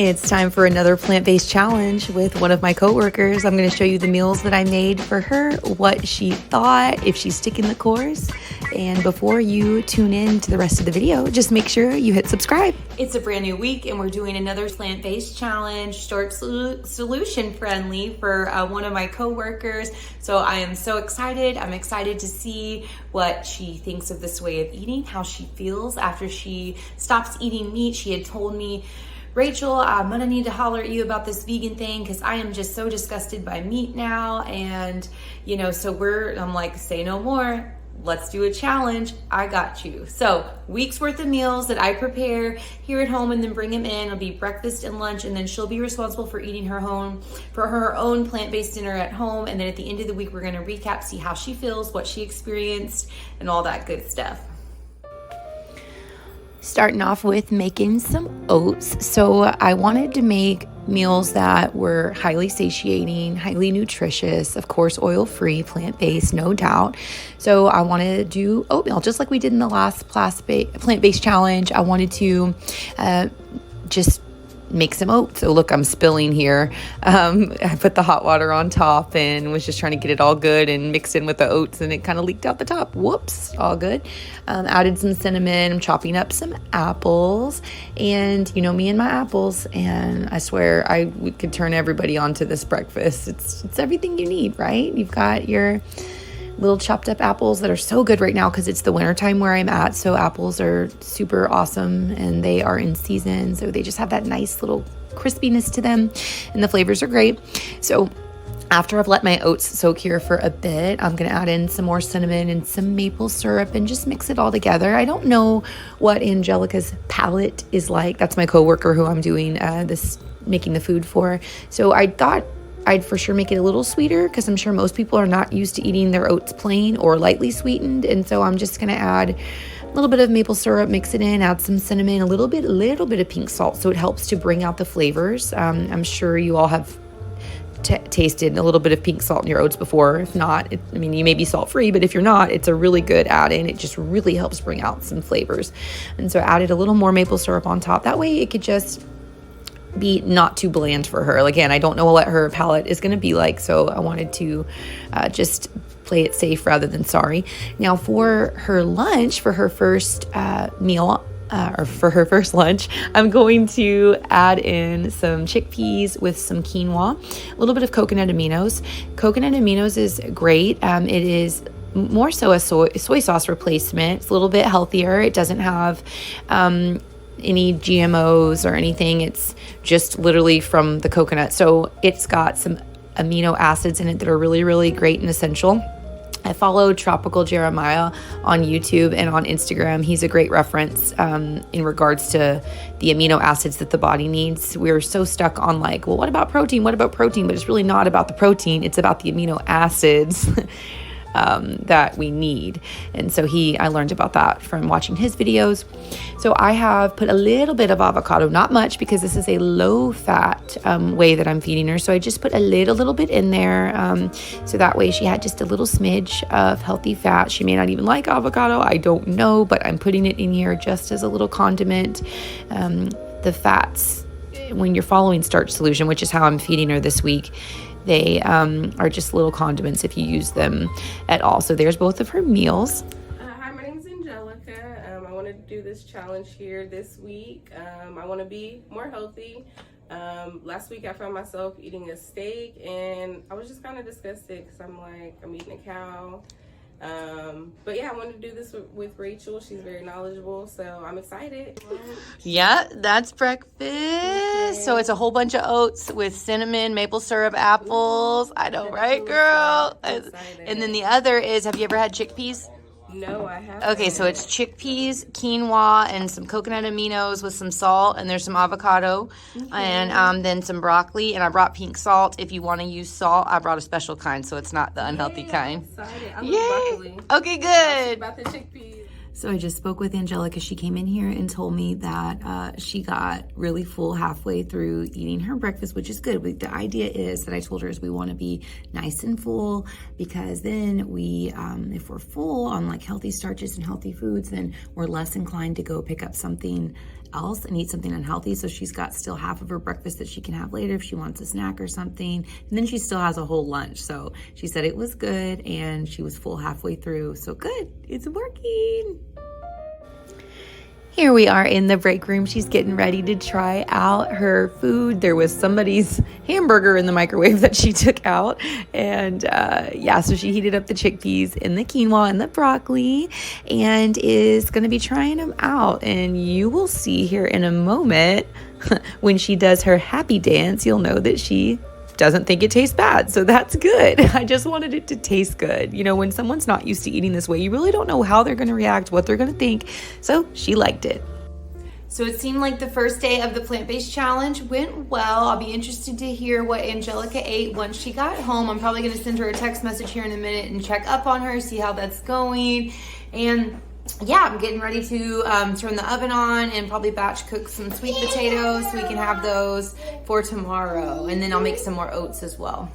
It's time for another plant-based challenge with one of my coworkers. I'm going to show you the meals that I made for her, what she thought, if she's sticking the course. And before you tune in to the rest of the video, just make sure you hit subscribe. It's a brand new week and we're doing another plant-based challenge, starch solution friendly for one of my coworkers. So I am so excited. I'm excited to see what she thinks of this way of eating, how she feels after she stops eating meat. She had told me, Rachel, I'm gonna need to holler at you about this vegan thing because I am just so disgusted by meat now. And you know, so I'm like, say no more. Let's do a challenge. I got you. So week's worth of meals that I prepare here at home and then bring them in. It'll be breakfast and lunch, and then she'll be responsible for eating her own plant-based dinner at home. And then at the end of the week, we're gonna recap, see how she feels, what she experienced, and all that good stuff. Starting off with making some oats. So I wanted to make meals that were highly satiating, highly nutritious, of course, oil-free, plant-based, no doubt. So I wanted to do oatmeal, just like we did in the last plant-based challenge. I wanted to just make some oats. So look, I'm spilling here. I put the hot water on top and was just trying to get it all good and mixed in with the oats, and it kind of leaked out the top. Whoops, all good. Added some cinnamon. I'm chopping up some apples, and you know me and my apples, and I swear we could turn everybody onto this breakfast. It's everything you need, right? You've got your little chopped up apples that are so good right now because it's the winter time where I'm at. So apples are super awesome and they are in season. So they just have that nice little crispiness to them and the flavors are great. So after I've let my oats soak here for a bit, I'm going to add in some more cinnamon and some maple syrup and just mix it all together. I don't know what Angelica's palate is like. That's my coworker who I'm doing making the food for. So I thought I'd for sure make it a little sweeter because I'm sure most people are not used to eating their oats plain or lightly sweetened. And so I'm just going to add a little bit of maple syrup, mix it in, add some cinnamon, a little bit of pink salt. So it helps to bring out the flavors. I'm sure you all have tasted a little bit of pink salt in your oats before. If not, you may be salt free, but if you're not, it's a really good add-in. It just really helps bring out some flavors. And so I added a little more maple syrup on top. That way it could just be not too bland for her. Again, I don't know what her palate is going to be like, so I wanted to just play it safe rather than sorry. Now for her lunch, for her first meal, or for her first lunch, I'm going to add in some chickpeas with some quinoa, a little bit of coconut aminos. Coconut aminos is great. It is more so a soy sauce replacement. It's a little bit healthier. It doesn't have any GMOs or anything. It's just literally from the coconut. So it's got some amino acids in it that are really, really great and essential. I follow Tropical Jeremiah on YouTube and on Instagram. He's a great reference in regards to the amino acids that the body needs. We're so stuck on like, well, what about protein? What about protein? But it's really not about the protein. It's about the amino acids that we need. And so I learned about that from watching his videos. So I have put a little bit of avocado, not much because this is a low fat way that I'm feeding her. So I just put a little bit in there. So that way she had just a little smidge of healthy fat. She may not even like avocado. I don't know, but I'm putting it in here just as a little condiment. The fats, when you're following starch solution, which is how I'm feeding her this week, they are just little condiments if you use them at all. So there's both of her meals. Hi, my name is Angelica. I want to do this challenge here this week. I want to be more healthy. Last week I found myself eating a steak and I was just kind of disgusted because I'm eating a cow. But yeah, I wanted to do this with Rachel. She's very knowledgeable, so I'm excited. Yeah, that's breakfast. Okay. So it's a whole bunch of oats with cinnamon, maple syrup, apples. Ooh, I know, right, girl? And then the other is, have you ever had chickpeas? No, I haven't. Okay, so it's chickpeas, quinoa, and some coconut aminos with some salt, and there's some avocado, and then some broccoli, and I brought pink salt. If you want to use salt, I brought a special kind, so it's not the unhealthy kind. I love broccoli. Okay, good. About the chickpeas. So I just spoke with Angelica. She came in here and told me that she got really full halfway through eating her breakfast, which is good. But the idea is that I told her is we want to be nice and full, because then we, if we're full on like healthy starches and healthy foods, then we're less inclined to go pick up something else and eat something unhealthy. So she's got still half of her breakfast that she can have later if she wants a snack or something. And then she still has a whole lunch. So she said it was good and she was full halfway through. So good, it's working. Here we are in the break room. She's getting ready to try out her food. There was somebody's hamburger in the microwave that she took out. And yeah, so she heated up the chickpeas and the quinoa and the broccoli and is going to be trying them out. And you will see here in a moment when she does her happy dance, you'll know that she doesn't think it tastes bad. So that's good. I just wanted it to taste good. You know, when someone's not used to eating this way, you really don't know how they're going to react, what they're going to think. So she liked it. So it seemed like the first day of the plant-based challenge went well. I'll be interested to hear what Angelica ate once she got home. I'm probably going to send her a text message here in a minute and check up on her, see how that's going. And yeah, I'm getting ready to turn the oven on and probably batch cook some sweet potatoes so we can have those for tomorrow. And then I'll make some more oats as well.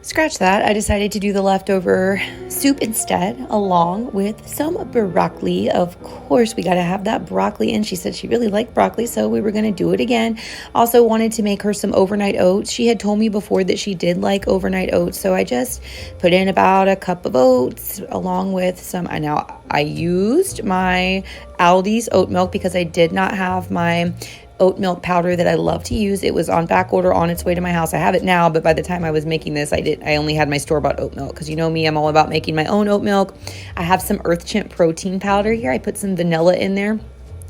Scratch that. I decided to do the leftover soup instead, along with some broccoli. Of course, we got to have that broccoli. And she said she really liked broccoli, so we were going to do it again. Also wanted to make her some overnight oats. She had told me before that she did like overnight oats, so I just put in about a cup of oats along with some. I used my Aldi's oat milk because I did not have my oat milk powder that I love to use. It was on back order on its way to my house. I have it now, but by the time I was making this, I only had my store-bought oat milk because you know me, I'm all about making my own oat milk. I have some EarthChimp protein powder here. I put some vanilla in there.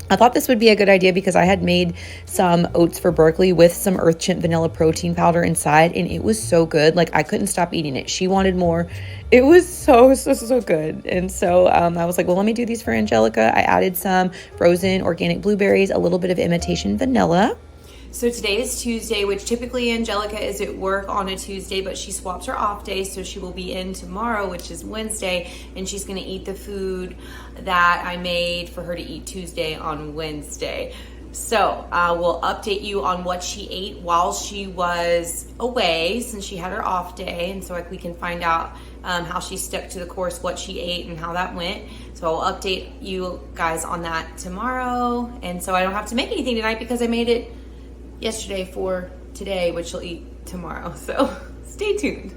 I thought this would be a good idea because I had made some oats for Berkeley with some EarthChimp vanilla protein powder inside, and it was so good. Like, I couldn't stop eating it. She wanted more. It was so good. And so I was like, well, let me do these for Angelica. I added some frozen organic blueberries, a little bit of imitation vanilla. So today is Tuesday, which typically Angelica is at work on a Tuesday, but she swapped her off day, so she will be in tomorrow, which is Wednesday, and she's going to eat the food that I made for her to eat Tuesday on Wednesday. So we'll update you on what she ate while she was away, since she had her off day, and so we can find out how she stuck to the course, what she ate, and how that went. So I'll update you guys on that tomorrow, and so I don't have to make anything tonight because I made it yesterday for today, which she'll eat tomorrow. So stay tuned.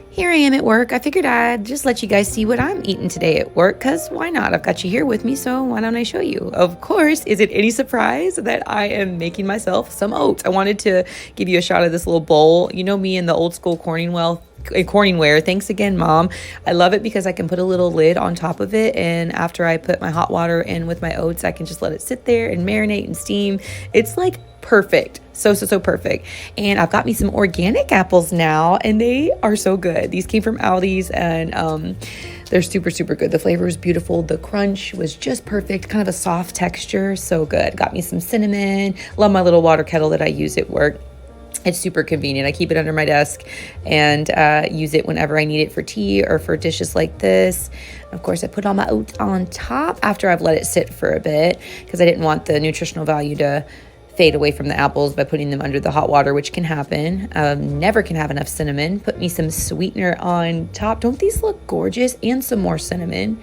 Here I am at work. I figured I'd just let you guys see what I'm eating today at work, because why not? I've got you here with me, so why don't I show you? Of course, is it any surprise that I am making myself some oats? I wanted to give you a shot of this little bowl. You know me in the old school Corningware. Thanks again, Mom. I love it because I can put a little lid on top of it, and after I put my hot water in with my oats, I can just let it sit there and marinate and steam. It's like perfect. So perfect. And I've got me some organic apples now, and they are so good. These came from Aldi's, and they're super good. The flavor is beautiful. The crunch was just perfect, kind of a soft texture. So good. Got me some cinnamon. Love my little water kettle that I use at work. It's super convenient. I keep it under my desk and use it whenever I need it for tea or for dishes like this. Of course, I put all my oats on top after I've let it sit for a bit because I didn't want the nutritional value to fade away from the apples by putting them under the hot water, which can happen. Never can have enough cinnamon. Put me some sweetener on top. Don't these look gorgeous? And some more cinnamon.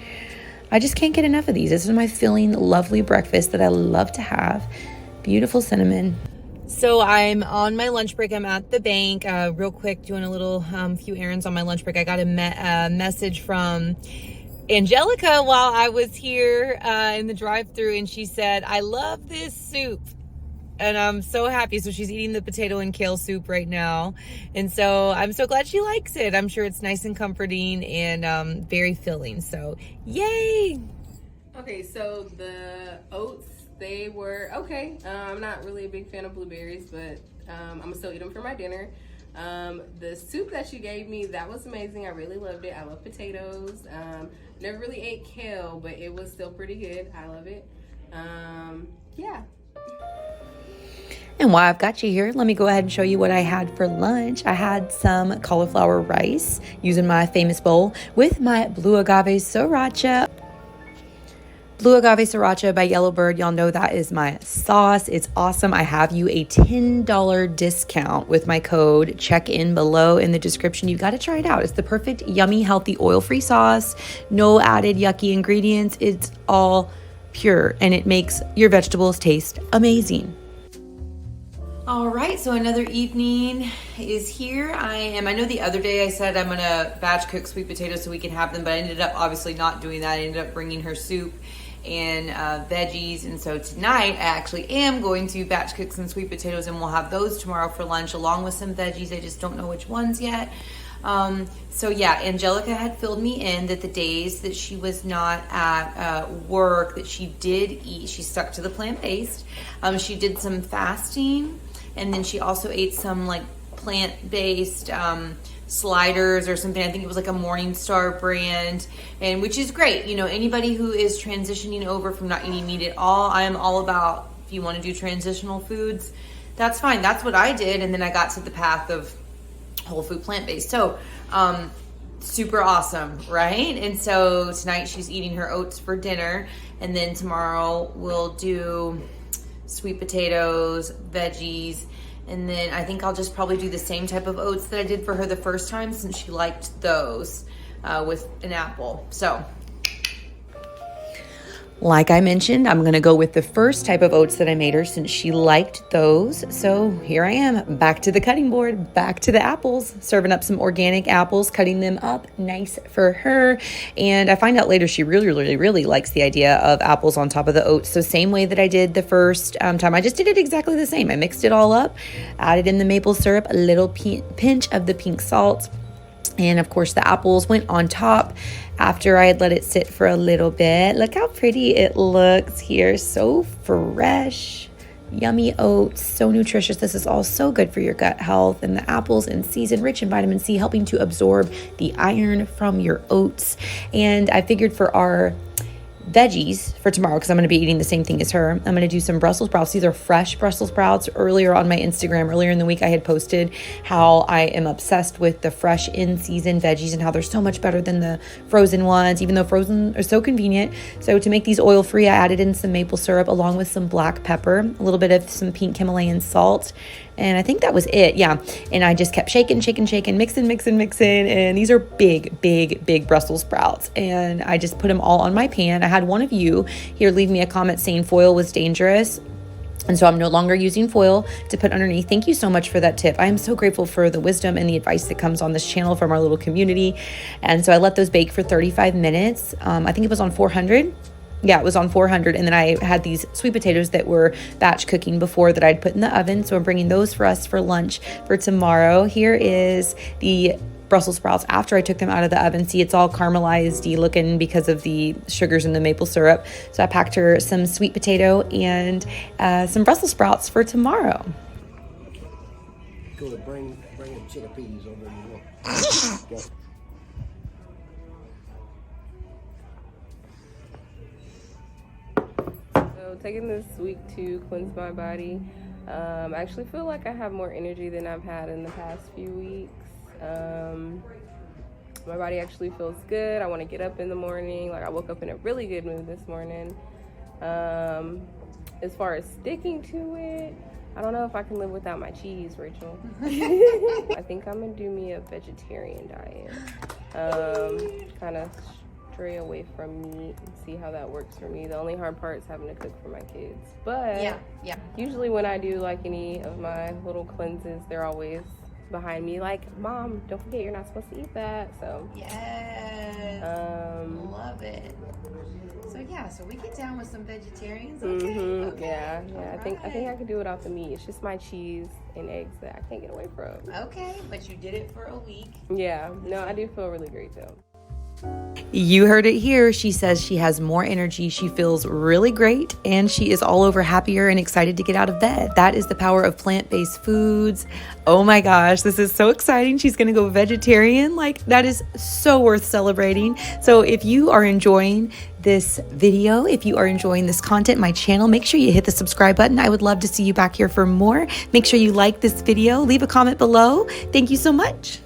I just can't get enough of these. This is my filling, lovely breakfast that I love to have. Beautiful cinnamon. So I'm on my lunch break. I'm at the bank real quick doing a little few errands on my lunch break. I got a message from Angelica while I was here in the drive-thru, and she said, I love this soup. And I'm so happy. So she's eating the potato and kale soup right now. And so I'm so glad she likes it. I'm sure it's nice and comforting and very filling. So yay. Okay, so the oats, they were okay. I'm not really a big fan of blueberries, but I'm gonna still eat them for my dinner. The soup that she gave me, that was amazing. I really loved it. I love potatoes. Never really ate kale, but it was still pretty good. I love it. Yeah. And while I've got you here, let me go ahead and show you what I had for lunch. I had some cauliflower rice using my famous bowl with my blue agave sriracha. Blue agave sriracha by Yellowbird. Y'all know that is my sauce. It's awesome. I have you a $10 discount with my code. Check in below in the description. You got to try it out. It's the perfect, yummy, healthy, oil-free sauce. No added yucky ingredients. It's all pure, and it makes your vegetables taste amazing. All right, so another evening is here. I know the other day I said I'm gonna batch cook sweet potatoes so we can have them, but I ended up obviously not doing that. I ended up bringing her soup and veggies, and so tonight I actually am going to batch cook some sweet potatoes, and we'll have those tomorrow for lunch along with some veggies. I just don't know which ones yet. So yeah, Angelica had filled me in that the days that she was not at work, that she did eat, she stuck to the plant-based. She did some fasting, and then she also ate some like plant-based sliders or something. I think it was like a Morningstar brand, and which is great. You know, anybody who is transitioning over from not eating meat at all, I am all about, if you want to do transitional foods, that's fine. That's what I did, and then I got to the path of whole food plant-based. So super awesome, right? And so tonight she's eating her oats for dinner, and then tomorrow we'll do sweet potatoes, veggies, and then I think I'll just probably do the same type of oats that I did for her the first time, since she liked those with an apple. So like I mentioned, I'm gonna go with the first type of oats that I made her since she liked those. So here I am, back to the cutting board, back to the apples, serving up some organic apples, cutting them up nice for her. And I find out later she really likes the idea of apples on top of the oats. So same way that I did the first time, I just did it exactly the same. I mixed it all up, added in the maple syrup, a little pinch of the pink salt, and of course the apples went on top after I had let it sit for a little bit. Look how pretty it looks here. So fresh, yummy oats, so nutritious. This is all so good for your gut health, and the apples in season, rich in vitamin C, helping to absorb the iron from your oats. And I figured for our veggies for tomorrow, because I'm going to be eating the same thing as her, I'm going to do some Brussels sprouts. These are fresh Brussels sprouts. Earlier on my Instagram, earlier in the week, I had posted how I am obsessed with the fresh in-season veggies and how they're so much better than the frozen ones, even though frozen are so convenient. So to make these oil-free, I added in some maple syrup along with some black pepper, a little bit of some pink Himalayan salt, and I think that was it. Yeah. And I just kept shaking, mixing. And these are big Brussels sprouts. And I just put them all on my pan. I had one of you here leave me a comment saying foil was dangerous, and so I'm no longer using foil to put underneath. Thank you so much for that tip. I am so grateful for the wisdom and the advice that comes on this channel from our little community. And so I let those bake for 35 minutes. I think it was on 400. Yeah, it was on 400. And then I had these sweet potatoes that were batch cooking before that I'd put in the oven. So I'm bringing those for us for lunch for tomorrow. Here is the Brussels sprouts after I took them out of the oven. See, it's all caramelized-y looking because of the sugars in the maple syrup. So I packed her some sweet potato and some Brussels sprouts for tomorrow. Go bring a chicken peas over and go. So taking this week to cleanse my body, I actually feel like I have more energy than I've had in the past few weeks. My body actually feels good. I want to get up in the morning. Like, I woke up in a really good mood this morning. As far as sticking to it, I don't know if I can live without my cheese, Rachel. I think I'm gonna do me a vegetarian diet. Kind of stray away from meat and see how that works for me. The only hard part is having to cook for my kids. But yeah. Usually when I do like any of my little cleanses, they're always behind me like, Mom, don't forget you're not supposed to eat that. So yes, love it. So yeah, so we get down with some vegetarians. Okay. Yeah. I think I could do without the meat. It's just my cheese and eggs that I can't get away from. Okay, but you did it for a week. Yeah, no, I do feel really great though. You heard it here. She says she has more energy. She feels really great, and she is all over happier and excited to get out of bed. That is the power of plant-based foods. Oh my gosh, this is so exciting. She's going to go vegetarian. Like, that is so worth celebrating. So if you are enjoying this video, if you are enjoying this content, my channel, make sure you hit the subscribe button. I would love to see you back here for more. Make sure you like this video. Leave a comment below. Thank you so much.